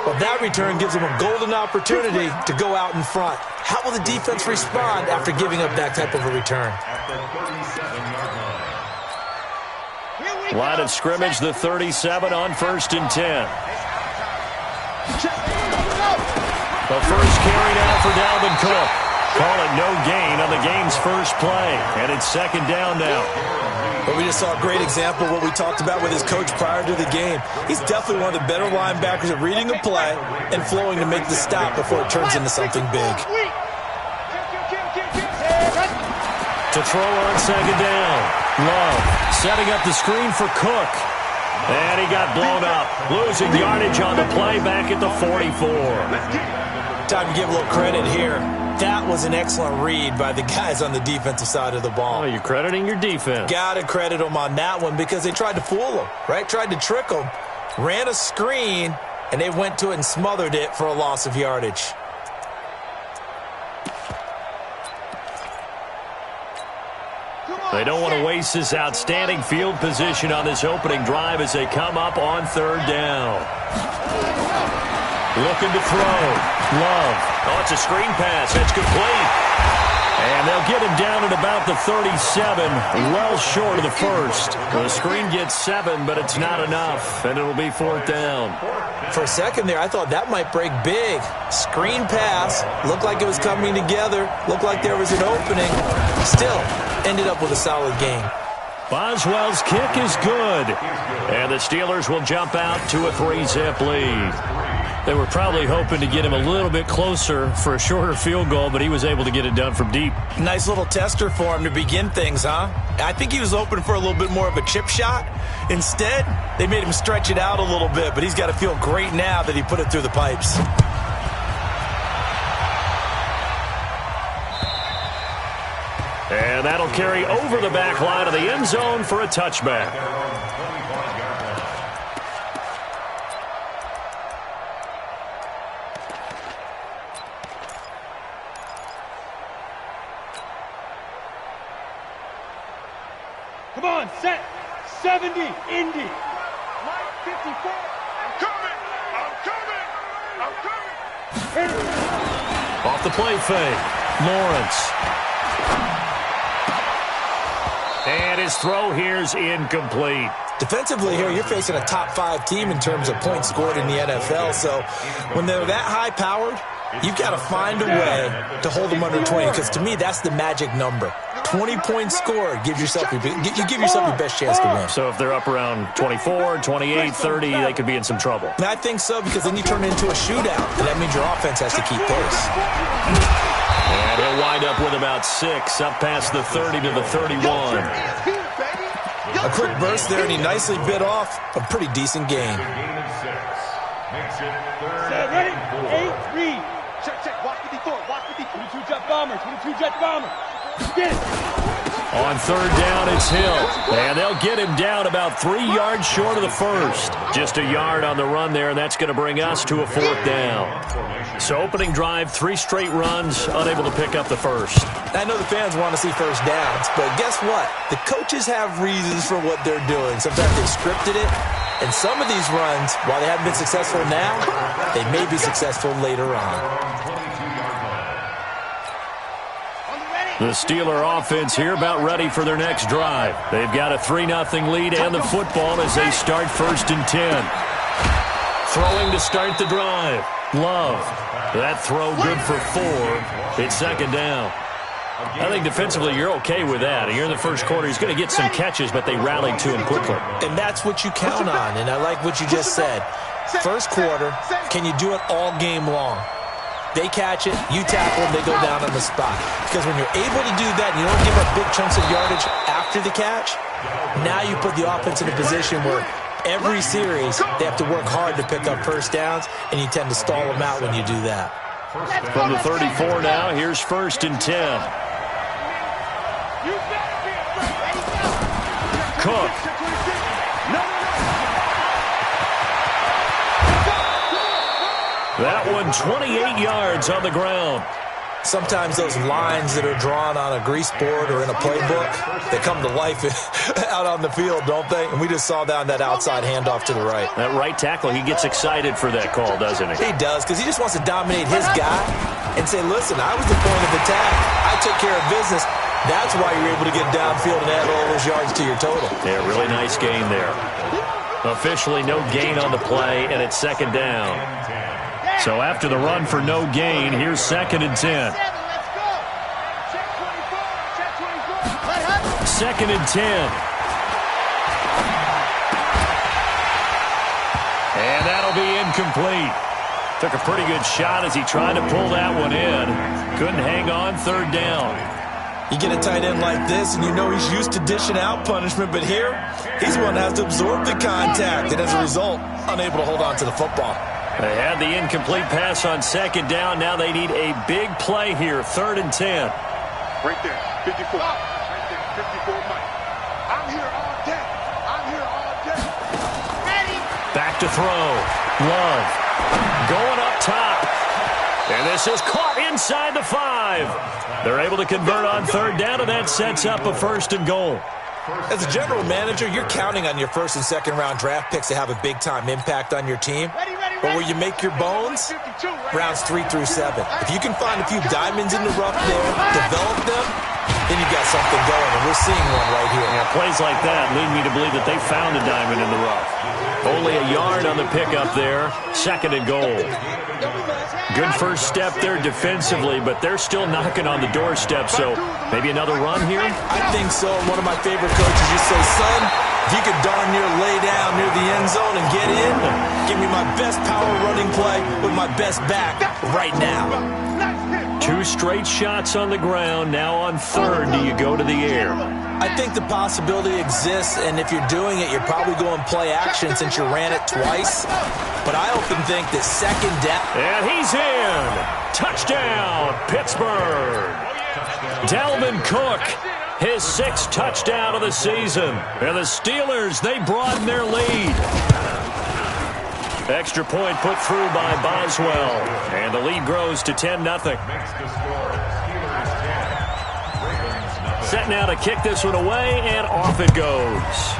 Well, that return gives them a golden opportunity to go out in front. How will the defense respond after giving up that type of a return? Line of scrimmage, the 37 on 1st and 10. The first carry now for Dalvin Cook. Call it no gain on the game's first play. And it's 2nd down now. Well, we just saw a great example of what we talked about with his coach prior to the game. He's definitely one of the better linebackers at reading a play and flowing to make the stop before it turns into something big. To throw on 2nd down. Love setting up the screen for Cook. And he got blown up. Losing yardage on the play back at the 44. Time to give a little credit here. That was an excellent read by the guys on the defensive side of the ball. Oh, you're crediting your defense. Got to credit them on that one because they tried to fool them, right? Tried to trick them. Ran a screen, and they went to it and smothered it for a loss of yardage. They don't want to waste this outstanding field position on this opening drive as they come up on 3rd down. Looking to throw. Love. Oh, it's a screen pass. It's complete. And they'll get him down at about the 37, well short of the first. The screen gets 7, but it's not enough, and it'll be 4th down. For a second there, I thought that might break big. Screen pass. Looked like it was coming together. Looked like there was an opening. Still, ended up with a solid game. Boswell's kick is good. And the Steelers will jump out to a 3-zip lead. They were probably hoping to get him a little bit closer for a shorter field goal, but he was able to get it done from deep. Nice little tester for him to begin things, huh? I think he was hoping for a little bit more of a chip shot. Instead, they made him stretch it out a little bit, but he's got to feel great now that he put it through the pipes. And that'll carry over the back line of the end zone for a touchback. Come on, set. 70, Indy. Line 54. I'm coming. Off the play fake. Lawrence. And his throw here's incomplete. Defensively here, you're facing a top 5 team in terms of points scored in the NFL. So when they're that high-powered, you've got to find a way to hold them under 20, because to me, that's the magic number. 20 points scored gives yourself you give yourself your best chance to win. So if they're up around 24, 28, 30, they could be in some trouble. And I think so, because then you turn it into a shootout, and that means your offense has to keep pace. And he'll wind up with about 6, up past the 30 to the 31. A quick burst there, and he nicely bit off a pretty decent game. Ready? 8, read. Check. Watch 54. 22 jet bomber. Get it. On 3rd down, it's Hill. And they'll get him down about 3 yards short of the first. Just a yard on the run there, and that's going to bring us to a 4th down. So opening drive, 3 straight runs, unable to pick up the first. I know the fans want to see first downs, but guess what? The coaches have reasons for what they're doing. Sometimes they've scripted it, and some of these runs, while they haven't been successful now, they may be successful later on. The Steeler offense here about ready for their next drive. They've got a 3-0 lead and the football as they start 1st and 10. Throwing to start the drive. Love. That throw good for 4. It's 2nd down. I think defensively you're okay with that. Here in the first quarter, he's going to get some catches, but they rallied to him quickly. And that's what you count on, and I like what you just said. First quarter, can you do it all game long? They catch it, you tackle them, they go down on the spot. Because when you're able to do that and you don't give up big chunks of yardage after the catch, now you put the offense in a position where every series they have to work hard to pick up first downs, and you tend to stall them out when you do that. From the 34 now, here's 1st and 10. Cook. That one 28 yards on the ground. Sometimes those lines that are drawn on a grease board or in a playbook, they come to life out on the field, don't they? And we just saw that on that outside handoff to the right. That right tackle, he gets excited for that call, doesn't he? He does, because he just wants to dominate his guy and say, listen, I was the point of attack. I took care of business. That's why you're able to get downfield and add all those yards to your total. Yeah, really nice gain there. Officially no gain on the play, and it's second down. So after the run for no gain, here's 2nd and 10. 2nd and 10. And that'll be incomplete. Took a pretty good shot as he tried to pull that one in. Couldn't hang on, 3rd down. You get a tight end like this, and you know he's used to dishing out punishment, but here, he's the one that has to absorb the contact, and as a result, unable to hold on to the football. They had the incomplete pass on 2nd down. Now they need a big play here, 3rd and 10. Right there, 54. Right there, 54, Mike. I'm here all day. I'm here all day. Ready. Back to throw. Love. Going up top. And this is caught inside the 5. They're able to convert on 3rd down, and that sets up a 1st and goal. As a general manager, you're counting on your 1st and 2nd round draft picks to have a big-time impact on your team. But where you make your bones, rounds 3 through 7. If you can find a few diamonds in the rough there, develop them, then you got something going, and we're seeing one right here. Yeah, plays like that lead me to believe that they found a diamond in the rough. Only a yard on the pickup there, 2nd and goal. Good first step there defensively, but they're still knocking on the doorstep, so maybe another run here? I think so. One of my favorite coaches used to say, son, if you could darn near lay down near the end zone and get in, give me my best power running play with my best back right now. 2 straight shots on the ground. Now on 3rd, do you go to the air? I think the possibility exists, and if you're doing it, you're probably going play action since you ran it twice. But I often think that 2nd down. And he's in. Touchdown, Pittsburgh. Dalvin Cook, his 6th touchdown of the season. And the Steelers, they broaden their lead. Extra point put through by Boswell. And the lead grows to 10-0. Set now to kick this one away, and off it goes.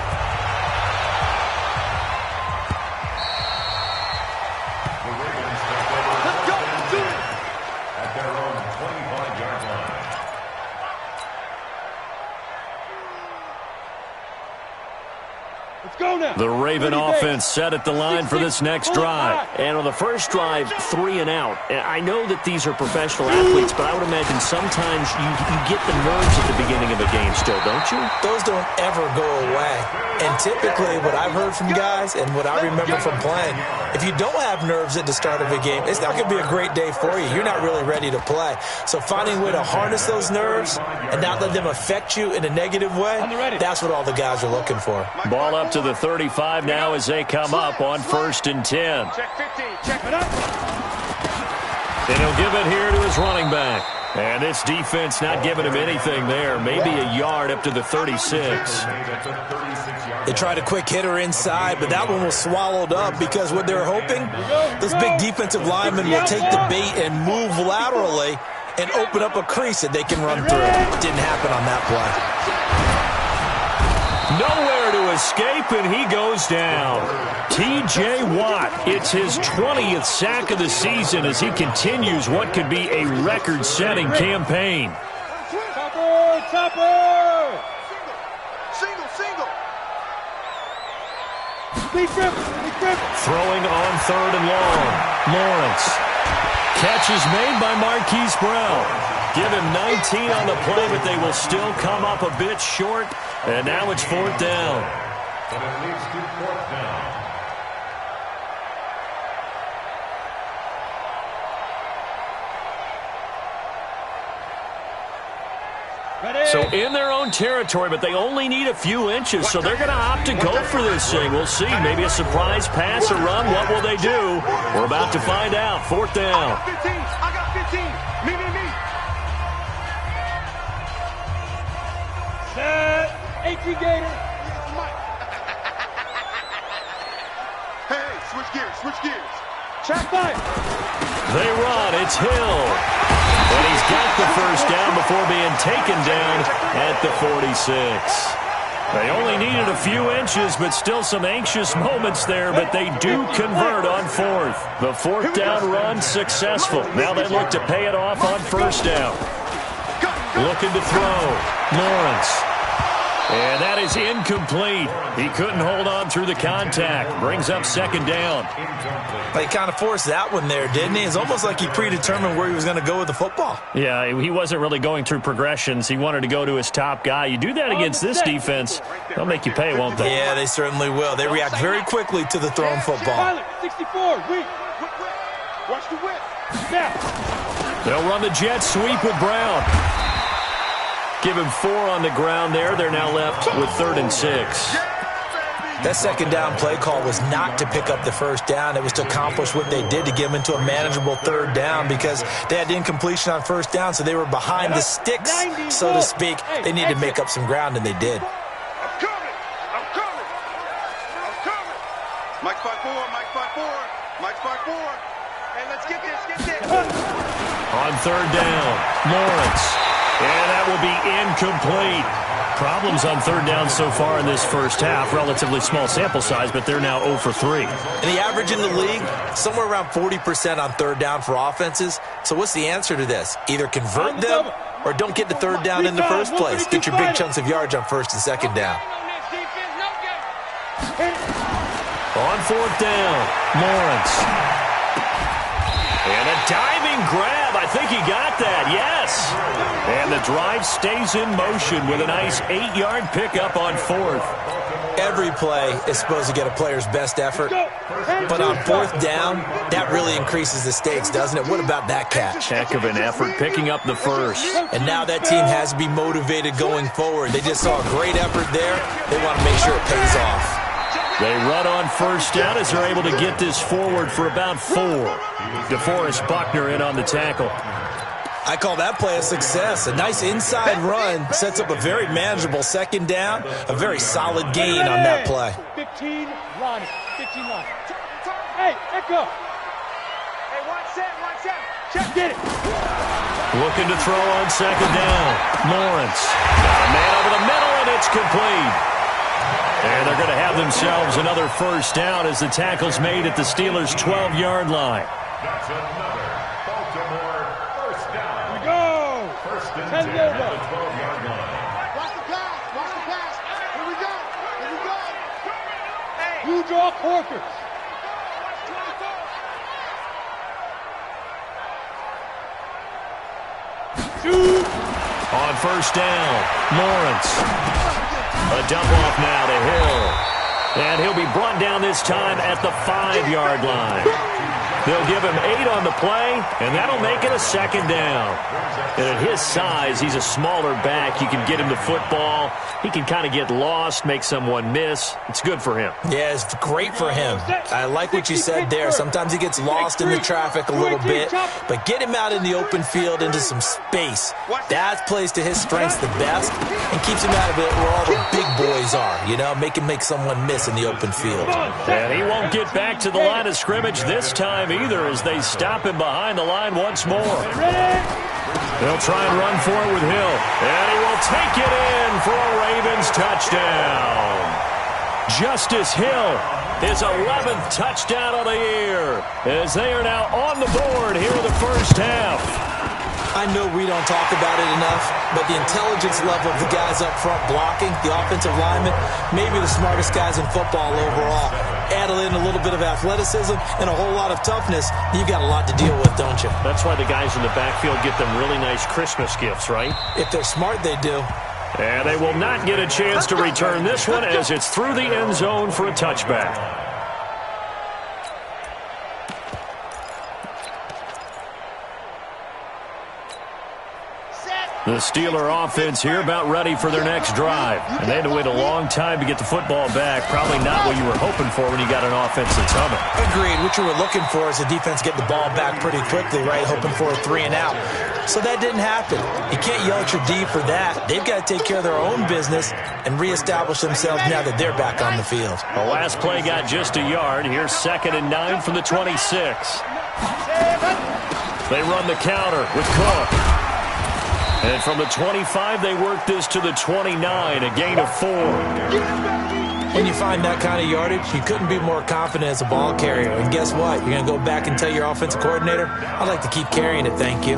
The Raven offense set at the line for this next drive. And on the first drive, 3 and out. And I know that these are professional athletes, but I would imagine sometimes you get the nerves at the beginning of a game still, don't you? Those don't ever go away. And typically what I've heard from guys and what I remember from playing, if you don't have nerves at the start of a game, it's not going to be a great day for you. You're not really ready to play. So finding a way to harness those nerves and not let them affect you in a negative way, that's what all the guys are looking for. Ball up to the 35 now as they come up on 1st and 10. Check 15, check it up. And he'll give it here to his running back. And this defense not giving him anything there. Maybe a yard up to the 36. They tried a quick hitter inside, but that one was swallowed up because what they're hoping, this big defensive lineman will take the bait and move laterally and open up a crease that they can run through. Didn't happen on that play. Nowhere to escape, and he goes down. T.J. Watt, it's his 20th sack of the season as he continues what could be a record-setting campaign. Chopper! Single. Throwing on 3rd and long. Lawrence. Catch is made by Marquise Brown. Give him 19 on the play, but they will still come up a bit short. And now it's 4th down. And it leads to 4th down. So in their own territory, but they only need a few inches, so they're going to opt to go for this thing. We'll see. Maybe a surprise pass or run. What will they do? We're about to find out. 4th down. I got 15. Me. Set. 18 Gator. Hey, switch gears. Track 5. They run. It's Hill. And he's got the first down before being taken down at the 46. They only needed a few inches, but still some anxious moments there, but they do convert on fourth. The fourth down run successful. Now they look to pay it off on first down. Looking to throw. Lawrence. And that is incomplete. He couldn't hold on through the contact. Brings up second down. He kind of forced that one there, didn't he? It's almost like he predetermined where he was going to go with the football. Yeah, he wasn't really going through progressions. He wanted to go to his top guy. You do that against this defense, they'll make you pay, won't they? Yeah, they certainly will. They react very quickly to the thrown football. 64, weak. Watch the whip. They'll run the jet sweep with Brown. Give him 4 on the ground there. They're now left with 3rd and 6. That second down play call was not to pick up the first down. It was to accomplish what they did to get them into a manageable 3rd down because they had incompletion on first down, so they were behind the sticks, so to speak. They needed to make up some ground, and they did. I'm coming. Mike 5-4. Mike 5-4. Hey, let's get this. On 3rd down, Lawrence. And that will be incomplete. Problems on 3rd down so far in this first half. Relatively small sample size, but they're now 0 for 3. And the average in the league, somewhere around 40% on 3rd down for offenses. So what's the answer to this? Either convert them or don't get the 3rd down in the first place. Get your big chunks of yards on 1st and 2nd down. On 4th down, Lawrence. And a diving grab. I think he got that, yes. And the drive stays in motion with a nice 8-yard pickup on 4th. Every play is supposed to get a player's best effort. But on 4th down, that really increases the stakes, doesn't it? What about that catch? Heck of an effort picking up the first. And now that team has to be motivated going forward. They just saw a great effort there. They want to make sure it pays off. They run on 1st down as they're able to get this forward for about 4. DeForest Buckner in on the tackle. I call that play a success. A nice inside run sets up a very manageable 2nd down. A very solid gain on that play. 15 line. Hey, Echo. Hey, watch that. Check, get it. Looking to throw on 2nd down. Lawrence. Got a man over the middle, and it's complete. And they're going to have themselves another 1st down as the tackle's made at the Steelers' 12-yard line. That's another Baltimore 1st down. Here we go. 1st and 10 10 at the 12-yard line. Watch the pass. Here we go. Hey. You draw Corkers. Shoot. On 1st down, Lawrence. A dump off now to Hill. And he'll be brought down this time at the 5-yard line. They'll give him 8 on the play, and that'll make it a 2nd down. And at his size, he's a smaller back. You can get him the football. He can kind of get lost, make someone miss. It's good for him. Yeah, it's great for him. I like what you said there. Sometimes he gets lost in the traffic a little bit, but get him out in the open field into some space. That plays to his strengths the best and keeps him out of it where all the big boys are, you know, make someone miss in the open field. And he won't get back to the line of scrimmage this time either as they stop him behind the line once more. They'll try and run for it with Hill. And he will take it in for a Ravens touchdown. Justice Hill, his 11th touchdown of the year, as they are now on the board here in the first half. I know we don't talk about it enough, but the intelligence level of the guys up front blocking, the offensive linemen, maybe the smartest guys in football overall. Add in a little bit of athleticism and a whole lot of toughness, you've got a lot to deal with, don't you? That's why the guys in the backfield get them really nice Christmas gifts, right? If they're smart, they do. And they will not get a chance to return this one as it's through the end zone for a touchback. The Steeler offense here about ready for their next drive. And they had to wait a long time to get the football back. Probably not what you were hoping for when you got an offense that's humming. Agreed. What you were looking for is the defense get the ball back pretty quickly, right? Hoping for a 3 and out. So that didn't happen. You can't yell at your D for that. They've got to take care of their own business and reestablish themselves now that they're back on the field. The last play got just a yard. Here's 2nd and 9 from the 26. They run the counter with Cook. And from the 25, they work this to the 29, a gain of 4. When you find that kind of yardage, you couldn't be more confident as a ball carrier. And guess what? You're going to go back and tell your offensive coordinator, I'd like to keep carrying it, thank you.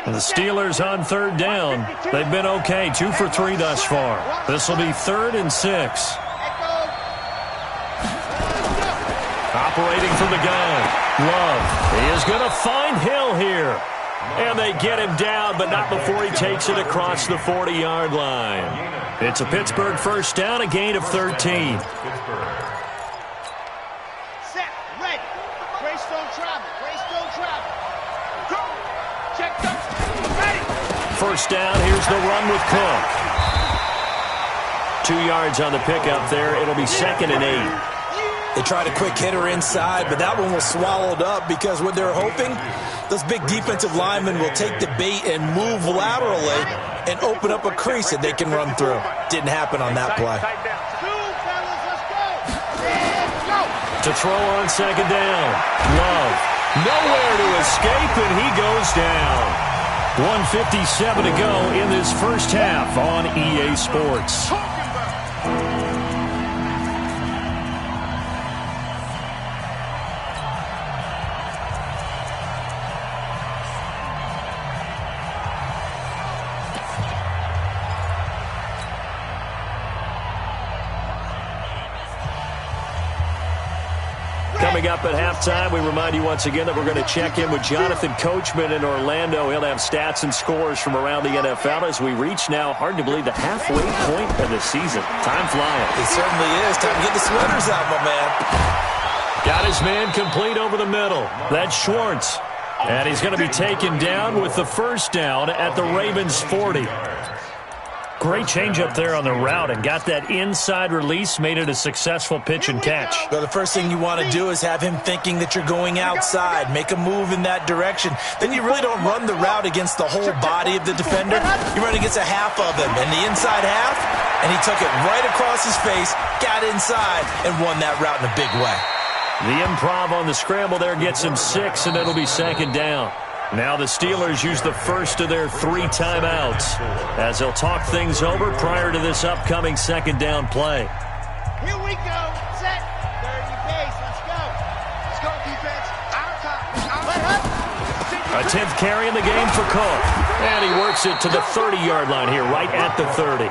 The Steelers on third down. They've been okay, 2 for 3 thus far. This will be 3rd and 6. Operating from the gun. Love. He is going to find Hill here. And they get him down, but not before he takes it across the 40-yard line. It's a Pittsburgh first down, a gain of 13. Set, ready. Grace don't travel. Grace don't travel. Go. Check up. Ready. First down, here's the run with Cook. 2 yards on the pickup there. It'll be 2nd and 8. They tried a quick hitter inside, but that one was swallowed up because what they're hoping, those big defensive linemen will take the bait and move laterally and open up a crease that they can run through. Didn't happen on that play. To throw on 2nd down. Love. Nowhere to escape, and he goes down. 1:57 to go in this first half on EA Sports. Coming up at halftime, we remind you once again that we're going to check in with Jonathan Coachman in Orlando. He'll have stats and scores from around the NFL as we reach now, hard to believe, the halfway point of the season. Time flying. It certainly is. Time to get the sweaters out, my man. Got his man complete over the middle. That's Schwartz. And he's going to be taken down with the first down at the Ravens' 40. Great change up there on the route and got that inside release, made it a successful pitch and catch. Well, the first thing you want to do is have him thinking that you're going outside, make a move in that direction. Then you really don't run the route against the whole body of the defender. You run against a half of him, and the inside half, and he took it right across his face, got inside, and won that route in a big way. The improv on the scramble there gets him 6, and it'll be 2nd down. Now the Steelers use the first of their 3 timeouts as they'll talk things over prior to this upcoming 2nd down play. Here we go. Set. 30 pace. Let's go. Let's go, defense. Our time. A 10th carry in the game for Cook. And he works it to the 30-yard line here, right at the 30.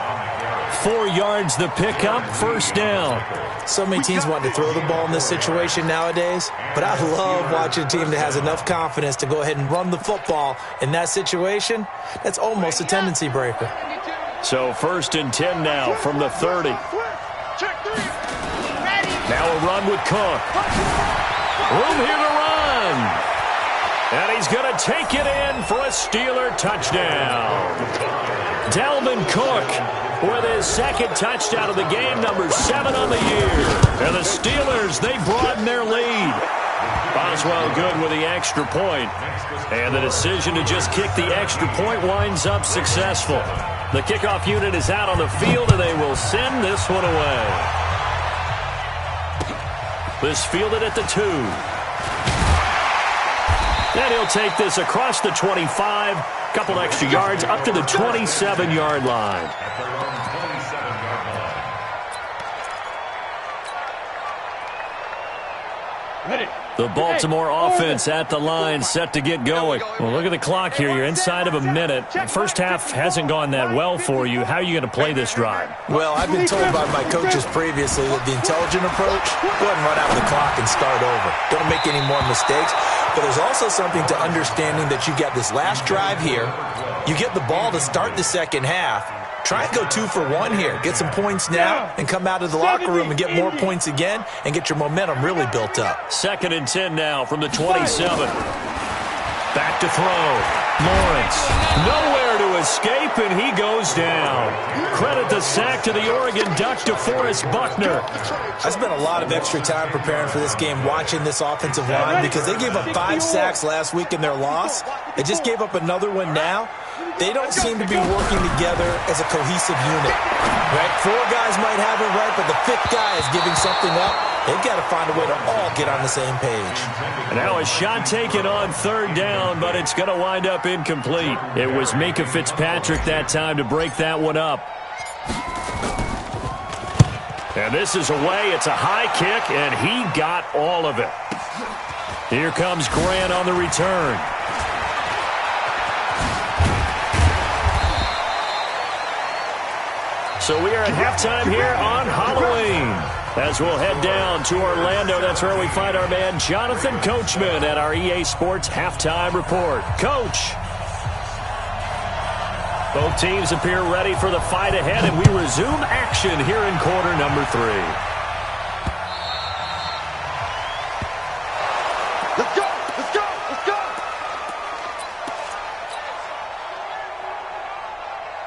4 yards the pickup, first down. So many teams want to throw the ball in this situation nowadays, but I love watching a team that has enough confidence to go ahead and run the football in that situation. That's almost a tendency breaker. So 1st and 10 now from the 30. Now a run with Cook. Room here to run. And he's going to take it in for a Steeler touchdown. Dalvin Cook with his 2nd touchdown of the game, number 7 on the year. And the Steelers, they broaden their lead. Boswell good with the extra point. And the decision to just kick the extra point winds up successful. The kickoff unit is out on the field, and they will send this one away. This fielded at the 2. And he'll take this across the 25, couple extra yards up to the 27-yard line. The Baltimore offense at the line, set to get going. Well, look at the clock here. You're inside of a minute. The first half hasn't gone that well for you. How are you going to play this drive? Well, I've been told by my coaches previously that the intelligent approach, go ahead and run out the clock and start over. Don't make any more mistakes. But there's also something to understanding that you get this last drive here. You get the ball to start the second half. Try and go 2 for 1 here. Get some points now and come out of the locker room and get more points again and get your momentum really built up. 2nd and 10 now from the 27. Back to throw. Lawrence. Nowhere to escape, and he goes down. Credit the sack to the Oregon Duck, DeForest Buckner. I spent a lot of extra time preparing for this game watching this offensive line because they gave up 5 sacks last week in their loss. They just gave up another one now. they don't seem to be working together as a cohesive unit. Right? 4 guys might have it right, but the 5th guy is giving something up. They've got to find a way to all get on the same page. And now a shot taken on 3rd down, but it's going to wind up incomplete. It was Minkah Fitzpatrick that time to break that one up. And this is away. It's a high kick, and he got all of it. Here comes Grant on the return. So we are at halftime here on Halloween. As we'll head down to Orlando, that's where we find our man Jonathan Coachman at our EA Sports Halftime Report. Coach. Both teams appear ready for the fight ahead, and we resume action here in quarter number 3. Let's go! Let's go! Let's go!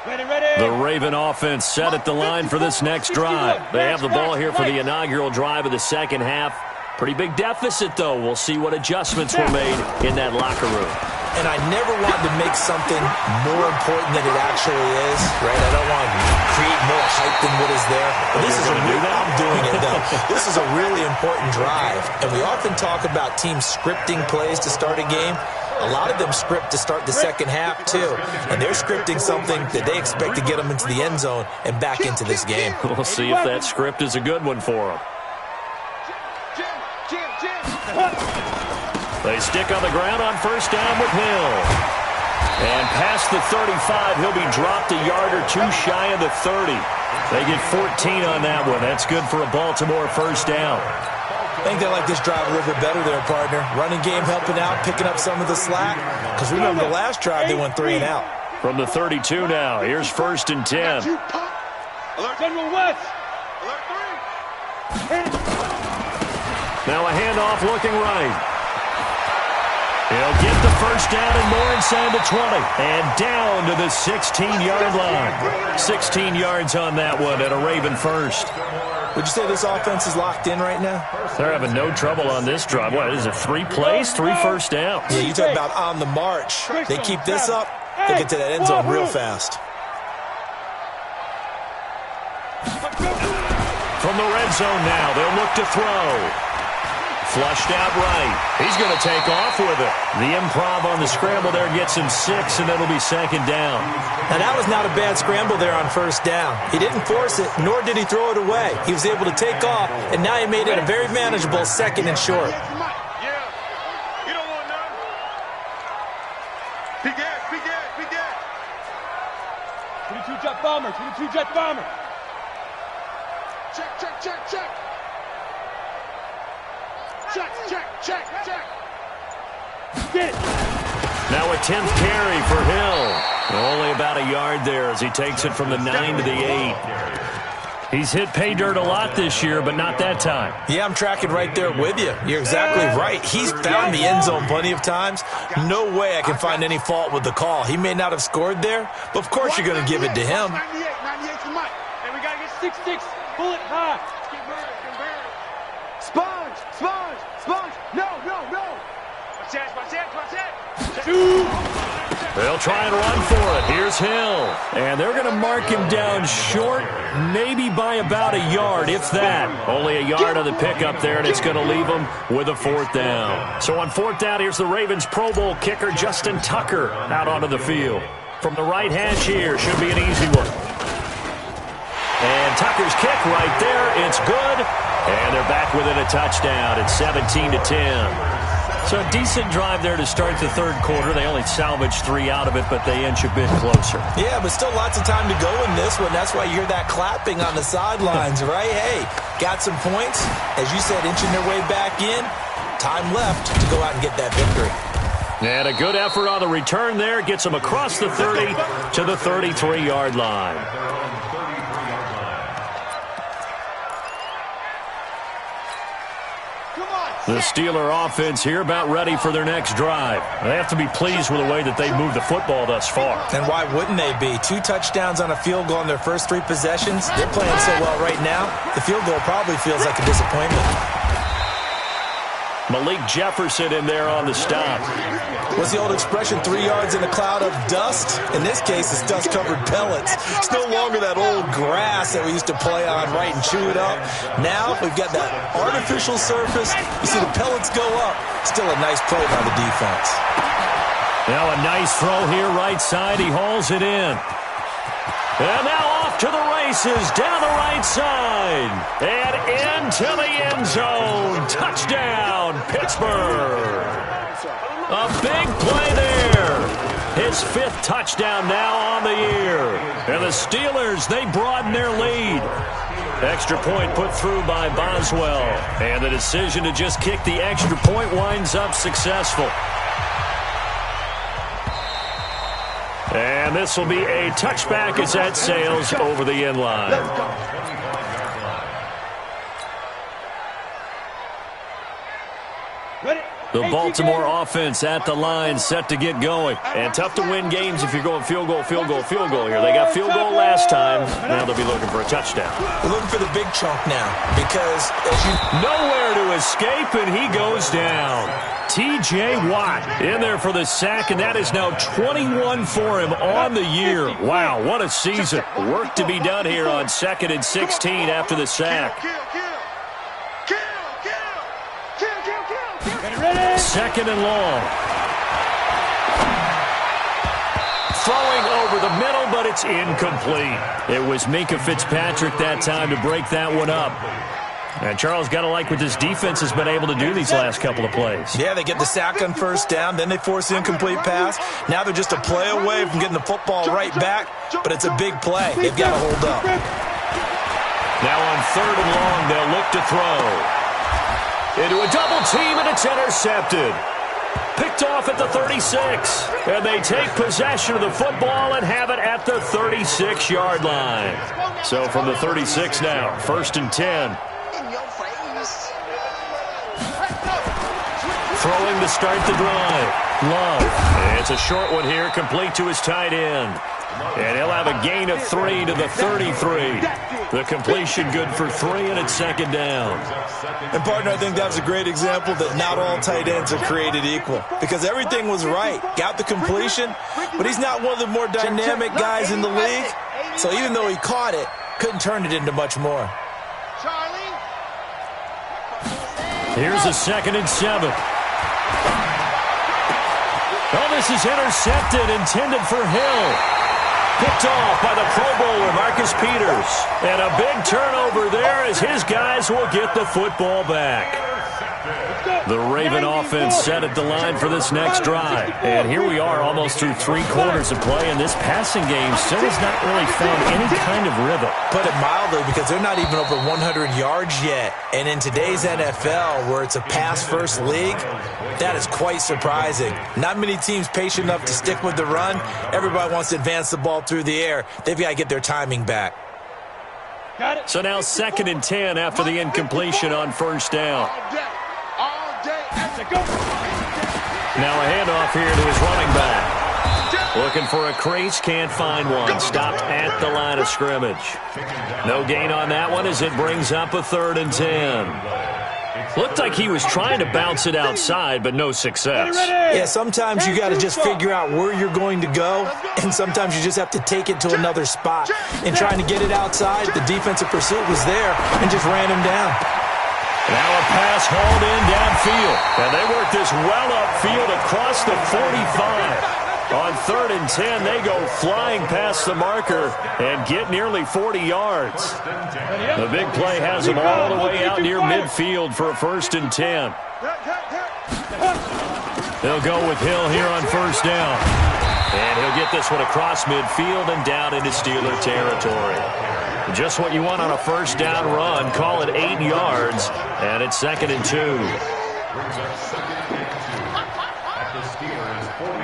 Ready, ready! The Raven offense set at the line for this next drive. They have the ball here for the inaugural drive of the second half. Pretty big deficit, though. We'll see what adjustments were made in that locker room. And I never want to make something more important than it actually is, right? I don't want to create more hype than what is there. But this is a real, I'm doing it, though. This is a really important drive. And we often talk about teams scripting plays to start a game. A lot of them script to start the second half, too. And they're scripting something that they expect to get them into the end zone and back into this game. We'll see if that script is a good one for them. They stick on the ground on first down with Hill. And past the 35, he'll be dropped a yard or 2 shy of the 30. They get 14 on that one. That's good for a Baltimore first down. I think they like this drive a little bit better there, partner. Running game helping out, picking up some of the slack. Because remember the last drive, they went 3 and out. From the 32 now, here's 1st and 10. General West! Now a handoff looking right. He'll get the first down and more inside the 20. And down to the 16-yard line. 16 yards on that one at a Raven first. Would you say this offense is locked in right now? They're having no trouble on this drive. What is it, 3 plays, 3 first downs? Yeah, you talk about on the march. They keep this up, they get to that end zone real fast. From the red zone now, they'll look to throw. Flushed out right. He's going to take off with it. The improv on the scramble there gets him 6, and it'll be 2nd down. Now, that was not a bad scramble there on first down. He didn't force it, nor did he throw it away. He was able to take off, and now he made it a very manageable 2nd and short. Yeah. You don't want none. Big gas, big gas, big gas. 22 jet bomber, 22 jet bomber. Check, check, check, check. Check, check, check, check. Get it. Now a 10th carry for Hill. Only about a yard there as he takes it from the 9 to the 8. He's hit pay dirt a lot this year, but not that time. Yeah, I'm tracking right there with you. You're exactly right. He's found the end zone plenty of times. No way I can find any fault with the call. He may not have scored there, but of course you're going to give it to him. 98 for Mike. And we got to get 6-6. Bullet high. Sponge, sponge, sponge. No, no, no. Watch that, watch that, watch that. They'll try and run for it. Here's Hill. And they're going to mark him down short, maybe by about a yard, if that. Only a yard on the pickup there, and it's going to leave him with a 4th down. So on 4th down, here's the Ravens Pro Bowl kicker, Justin Tucker, out onto the field. From the right hash here, should be an easy one. And Tucker's kick right there. It's good. And they're back within a touchdown. It's 17-10. So a decent drive there to start the 3rd quarter. They only salvaged 3 out of it, but they inch a bit closer. Yeah, but still lots of time to go in this one. That's why you hear that clapping on the sidelines, right? Hey, got some points. As you said, inching their way back in. Time left to go out and get that victory. And a good effort on the return there. Gets them across the 30 to the 33-yard line. The Steeler offense here about ready for their next drive. They have to be pleased with the way that they've moved the football thus far. And why wouldn't they be? 2 touchdowns on a field goal in their first 3 possessions. They're playing so well right now, the field goal probably feels like a disappointment. Malik Jefferson in there on the stop. What's the old expression, 3 yards in a cloud of dust? In this case, it's dust-covered pellets. It's no longer that old grass that we used to play on, right, and chew it up. Now we've got that artificial surface. You see the pellets go up. Still a nice play by the defense. Now a nice throw here, right side. He hauls it in. And now off to the races, down the right side. And into the end zone. Touchdown, Pittsburgh. A big play there. His 5th touchdown now on the year. And the Steelers, they broaden their lead. Extra point put through by Boswell. And the decision to just kick the extra point winds up successful. And this will be a touchback as that sails over the end line. The Baltimore offense at the line, set to get going. And tough to win games if you're going field goal, field goal, field goal here. They got field goal last time. Now they'll be looking for a touchdown. We're looking for the big chunk now because as you... Nowhere to escape, and he goes down. T.J. Watt in there for the sack, and that is now 21 for him on the year. Wow, what a season. Work to be done here on 2nd and 16 after the sack. Second and long. Throwing over the middle, but it's incomplete. It was Minkah Fitzpatrick that time to break that one up. And Charles, got to like what this defense has been able to do these last couple of plays. Yeah, they get the sack on first down, then they force the incomplete pass. Now they're just a play away from getting the football right back, but it's a big play. They've got to hold up. Now on 3rd and long, they'll look to throw. Into a double team, and it's intercepted. Picked off at the 36. And they take possession of the football and have it at the 36-yard line. So from the 36 now, 1st and 10. Throwing to start the drive. Love. And it's a short one here, complete to his tight end. And he'll have a gain of 3 to the 33. The completion good for 3, and it's 2nd down. And, partner, I think that was a great example that not all tight ends are created equal. Because everything was right. Got the completion, but he's not one of the more dynamic guys in the league. So even though he caught it, couldn't turn it into much more. Here's a 2nd and 7. Oh, this is intercepted, intended for Hill. Picked off by the Pro Bowler, Marcus Peters. And a big turnover there as his guys will get the football back. The Raven offense set at the line for this next drive. And here we are almost through 3/4 of play, and this passing game still has not really found any kind of rhythm. Put it mildly, because they're not even over 100 yards yet. And in today's NFL, where it's a pass-first league, that is quite surprising. Not many teams patient enough to stick with the run. Everybody wants to advance the ball through the air. They've got to get their timing back. So now 2nd and 10 after the incompletion on 1st down. Now a handoff here to his running back. Looking for a crease, can't find one. Stopped at the line of scrimmage. No gain on that one as it brings up a 3rd and 10. Looked like he was trying to bounce it outside, but no success. Yeah, sometimes you got to just figure out where you're going to go, and sometimes you just have to take it to another spot. In trying to get it outside, the defensive pursuit was there and just ran him down. Now a pass hauled in downfield. And they work this well upfield across the 45. On 3rd and 10, they go flying past the marker and get nearly 40 yards. The big play has them all the way out near midfield for a 1st and 10. They'll go with Hill here on 1st down. And he'll get this one across midfield and down into Steeler territory. Just what you want on a 1st down run. Call it 8 yards, and it's 2nd and 2.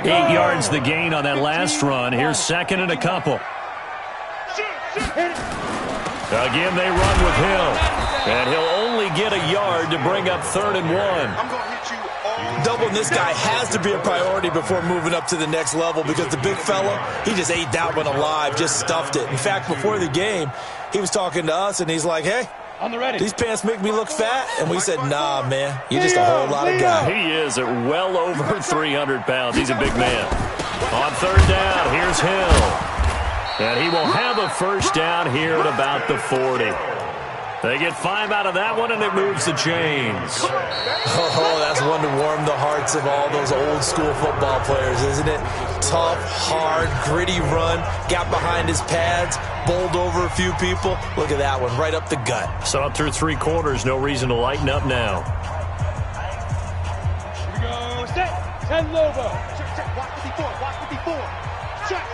8 yards the gain on that last run. Here's 2nd and a couple. Again, they run with Hill. And he'll only get a yard to bring up 3rd and 1. Doubling this guy has to be a priority before moving up to the next level, because the big fella, he just ate that one alive, just stuffed it. In fact, before the game, he was talking to us, and he's like, hey, On the ready. These pants make me look fat. And we said, nah, man, you're just a whole lot of guy. He is at well over 300 pounds. He's a big man. On third down, here's Hill. And he will have a first down here at about the 40. They get 5 out of that one, and it moves the chains. Oh, that's one to warm the hearts of all those old-school football players, isn't it? Tough, hard, gritty run, got behind his pads, bowled over a few people. Look at that one, right up the gut. Saw it through 3 quarters, no reason to lighten up now. Here we go, set, 10 Lobo. Check, watch 54. Check.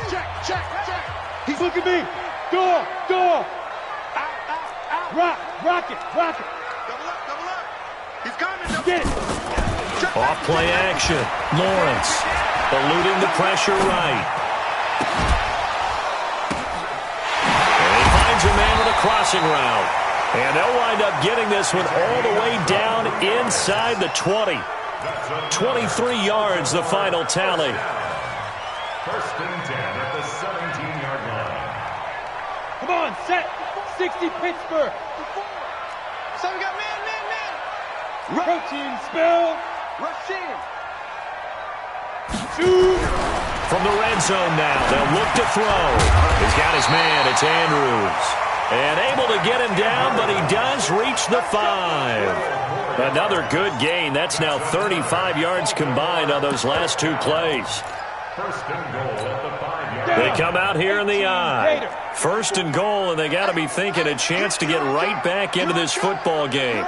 He's looking at me. Door. Rock it. Double up. He's coming. Get it. Off play action. Lawrence eluding the pressure right. And he finds a man with a crossing route. And they'll wind up getting this one all the way down inside the 20. 23 yards, the final tally. First and 10 at the 17-yard line. Come on, set. 60 Pittsburgh. So we got man. Protein spill. Rush in. Two. From the red zone now, they'll look to throw. He's got his man, it's Andrews. And able to get him down, but he does reach the 5. Another good gain. That's now 35 yards combined on those last 2 plays. First and goal at the 5-yard line. They come out here in the eye. First and goal, and they got to be thinking a chance to get right back into this football game.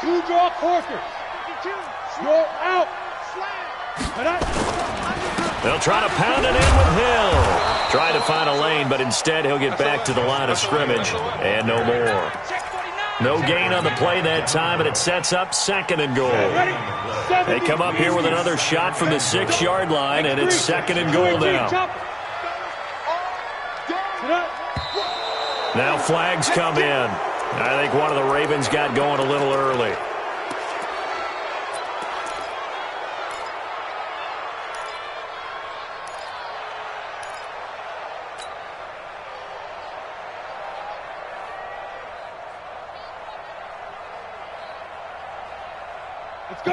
2 draw corkers. Roll out. They'll try to pound it in with Hill. Try to find a lane, but instead he'll get back to the line of scrimmage, and no more. No gain on the play that time, and it sets up second and goal. They come up here with another shot from the 6-yard line, and it's second and goal now. Now flags come in. I think one of the Ravens got going a little early.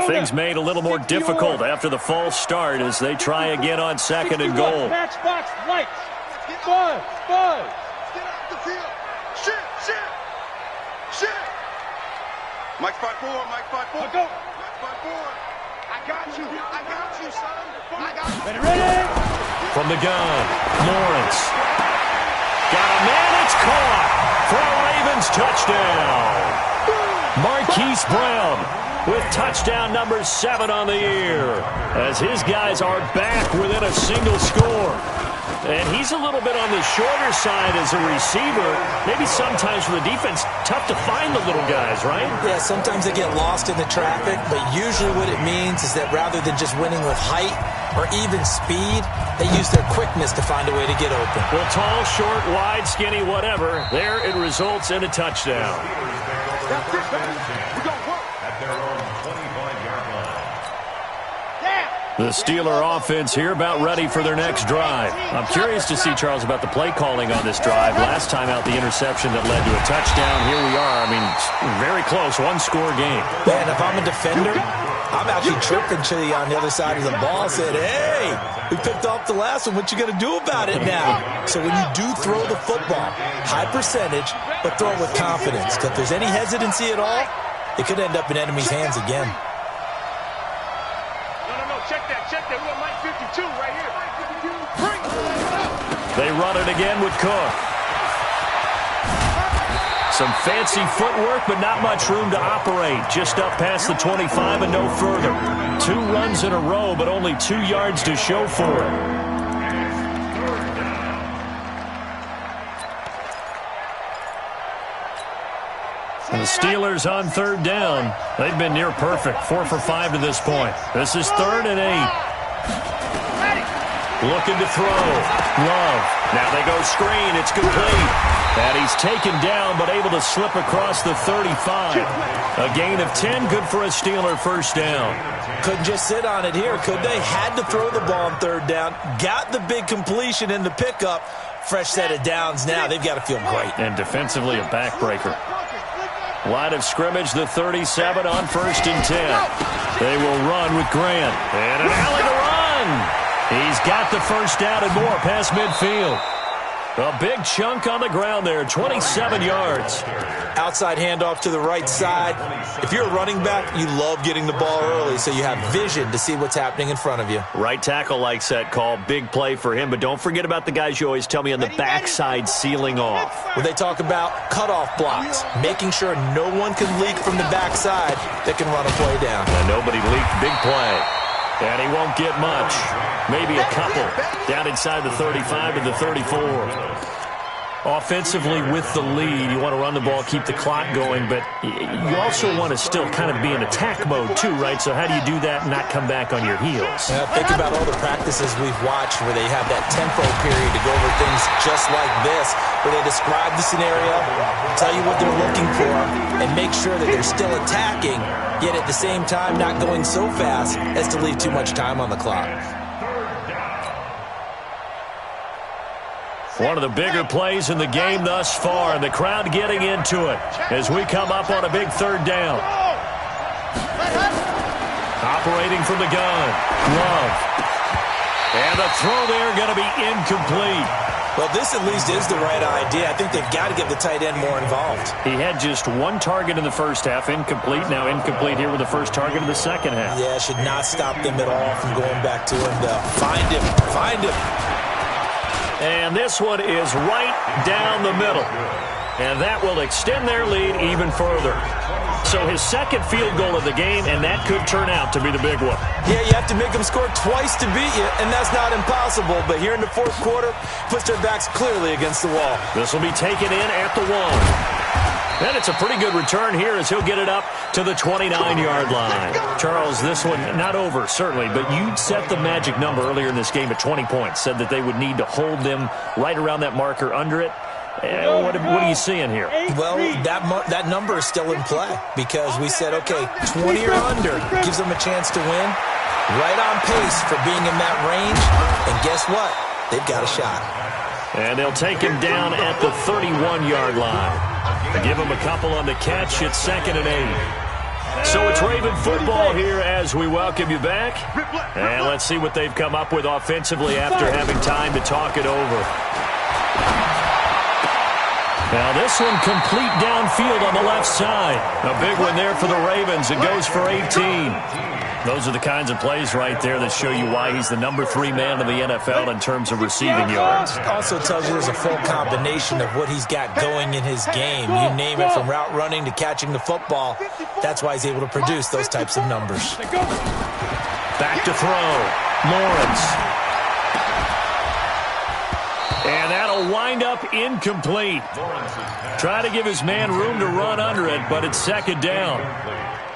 Things made a little more difficult after the false start as they try again on second and goal. Matchbox lights. Buzz. Get off the field. Shit. Mike 5-4. Go. Mike 5-4. I got you, son. I got you. Ready. From the gun, Lawrence. Got a man, it's caught for a Ravens touchdown. Marquise Brown with touchdown number 7 on the year as his guys are back within a single score. And he's a little bit on the shorter side as a receiver. Maybe sometimes for the defense, tough to find the little guys, right? Yeah, sometimes they get lost in the traffic, but usually what it means is that rather than just winning with height or even speed, they use their quickness to find a way to get open. Well, tall, short, wide, skinny, whatever, there it results in a touchdown. That's it, baby. We're going to work. At their own 25-yard line. The Steeler offense here about ready for their next drive. I'm curious to see, Charles, about the play calling on this drive. Last time out, the interception that led to a touchdown. Here we are. I mean, very close, one-score game. Man, if I'm a defender, I'm actually tripping Chili on the other side of the ball. Said, hey, we picked off the last one. What you going to do about it now? So when you do throw the football, high percentage, but throw it with confidence. Because if there's any hesitancy at all, it could end up in enemy's hands again. Check that. We got Mike 52 right here. Mike 52. They run it again with Cook. Some fancy footwork, but not much room to operate. Just up past the 25 and no further. 2 runs in a row, but only 2 yards to show for it. And the Steelers on third down. They've been near perfect, 4 for 5 to this point. This is 3rd and 8. Looking to throw. Love. Now they go screen. It's complete. And he's taken down, but able to slip across the 35. A gain of 10, good for a Steeler first down. Couldn't just sit on it here, could they? Had to throw the ball on third down. Got the big completion in the pickup, fresh set of downs now. They've got to feel great. And defensively, a backbreaker. Line of scrimmage, the 37 on 1st and 10. They will run with Grant. And an alley to run. He's got the first down and more past midfield. A big chunk on the ground there, 27 yards. Outside handoff to the right side. If you're a running back, you love getting the ball early so you have vision to see what's happening in front of you. Right tackle likes that call. Big play for him, but don't forget about the guys you always tell me on the backside sealing off. When they talk about cutoff blocks, making sure no one can leak from the backside that can run a play down. And nobody leaked. Big play. And he won't get much. Maybe a couple. Down inside the 35 to the 34. Offensively with the lead, you want to run the ball, keep the clock going, but you also want to still kind of be in attack mode too, right? So how do you do that and not come back on your heels? Think about all the practices we've watched where they have that tempo period to go over things just like this, where they describe the scenario, tell you what they're looking for, and make sure that they're still attacking, yet at the same time not going so fast as to leave too much time on the clock. One of the bigger plays in the game thus far, and the crowd getting into it as we come up on a big 3rd down. Operating from the gun, Love. And the throw there going to be incomplete. Well, this at least is the right idea. I think they've got to get the tight end more involved. He had just one target in the first half, incomplete. Now incomplete here with the first target of the second half. Yeah, should not stop them at all from going back to him, though. Find him. And this one is right down the middle. And that will extend their lead even further. So his second field goal of the game, and that could turn out to be the big one. Yeah, you have to make them score twice to beat you, and that's not impossible. But here in the 4th quarter, puts their backs clearly against the wall. This will be taken in at the 1. And it's a pretty good return here as he'll get it up to the 29-yard line. Charles, this one not over, certainly, but you set the magic number earlier in this game at 20 points, said that they would need to hold them right around that marker under it. What are you seeing here? Well, that number is still in play because we said, okay, 20 or under gives them a chance to win. Right on pace for being in that range. And guess what? They've got a shot. And they'll take him down at the 31-yard line. Give him a couple on the catch. It's 2nd and 8. So it's Raven football here as we welcome you back. And let's see what they've come up with offensively after having time to talk it over. Now this one complete downfield on the left side. A big one there for the Ravens. It goes for 18. Those are the kinds of plays right there that show you why he's the number 3 man in the NFL in terms of receiving yards. Also tells you there's a full combination of what he's got going in his game. You name it, from route running to catching the football. That's why he's able to produce those types of numbers. Back to throw. Lawrence. And that'll wind up incomplete. Try to give his man room to run under it, but it's 2nd down.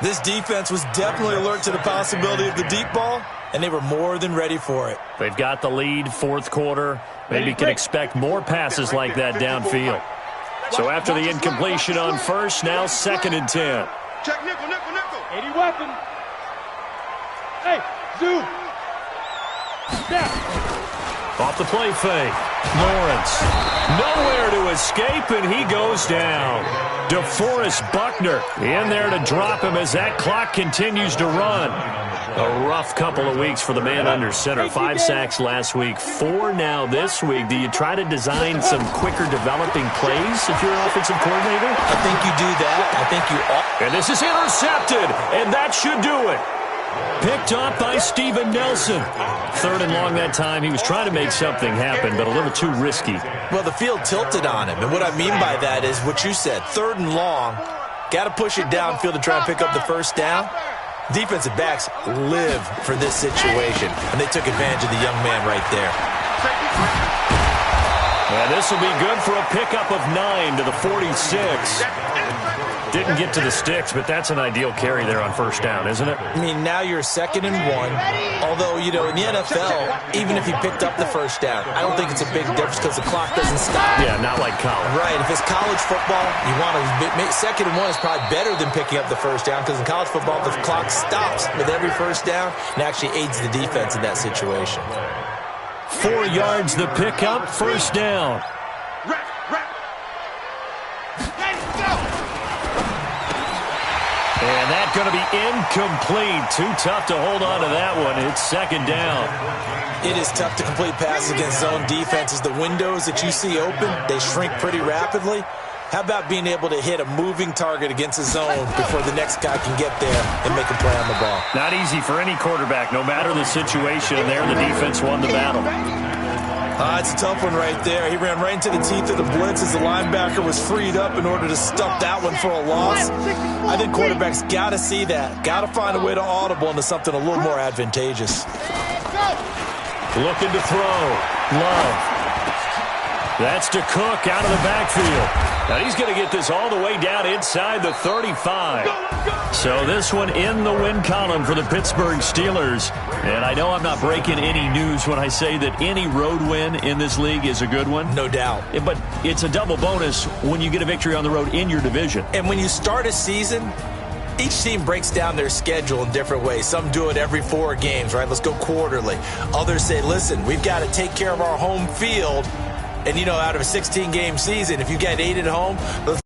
This defense was definitely alert to the possibility of the deep ball, and they were more than ready for it. They've got the lead, 4th quarter. Maybe can expect more passes like that downfield. So after the incompletion on 1st, now 2nd and 10. Check nickel. 80 weapon. Hey, zoom. Snap. Off the play fake. Lawrence. Nowhere to escape, and he goes down. DeForest Buckner in there to drop him as that clock continues to run. A rough couple of weeks for the man under center. 5 sacks last week, 4 now this week. Do you try to design some quicker developing plays if you're an offensive coordinator? I think you do that. I think you ought. And this is intercepted, and that should do it. Picked off by Steven Nelson. 3rd and long that time. He was trying to make something happen, but a little too risky. Well, the field tilted on him, and what I mean by that is what you said. 3rd and long, got to push it downfield to try and pick up the first down. Defensive backs live for this situation, and they took advantage of the young man right there. And this will be good for a pickup of 9 to the 46. Didn't get to the sticks, but that's an ideal carry there on 1st down, isn't it? I mean, now you're 2nd and 1. Although, you know, in the NFL, even if he picked up the first down, I don't think it's a big difference because the clock doesn't stop. Yeah, not like college. Right. If it's college football, you want to make 2nd and 1 is probably better than picking up the first down because in college football, the clock stops with every first down and actually aids the defense in that situation. 4 yards the pickup, first down. And that's going to be incomplete. Too tough to hold on to that one. It's second down. It is tough to complete passes against zone defenses. The windows that you see open, they shrink pretty rapidly. How about being able to hit a moving target against a zone before the next guy can get there and make a play on the ball? Not easy for any quarterback, no matter the situation. There, the defense won the battle. It's a tough one right there. He ran right into the teeth of the blitz as the linebacker was freed up in order to stuff that one for a loss. I think quarterbacks got to see that. Got to find a way to audible into something a little more advantageous. Looking to throw. Love. That's to Cook out of the backfield. Now he's going to get this all the way down inside the 35. So this one in the win column for the Pittsburgh Steelers. And I know I'm not breaking any news when I say that any road win in this league is a good one. No doubt. But it's a double bonus when you get a victory on the road in your division. And when you start a season, each team breaks down their schedule in different ways. Some do it every 4 games, right? Let's go quarterly. Others say, listen, we've got to take care of our home field. And, you know, out of a 16-game season, if you get 8 at home, let's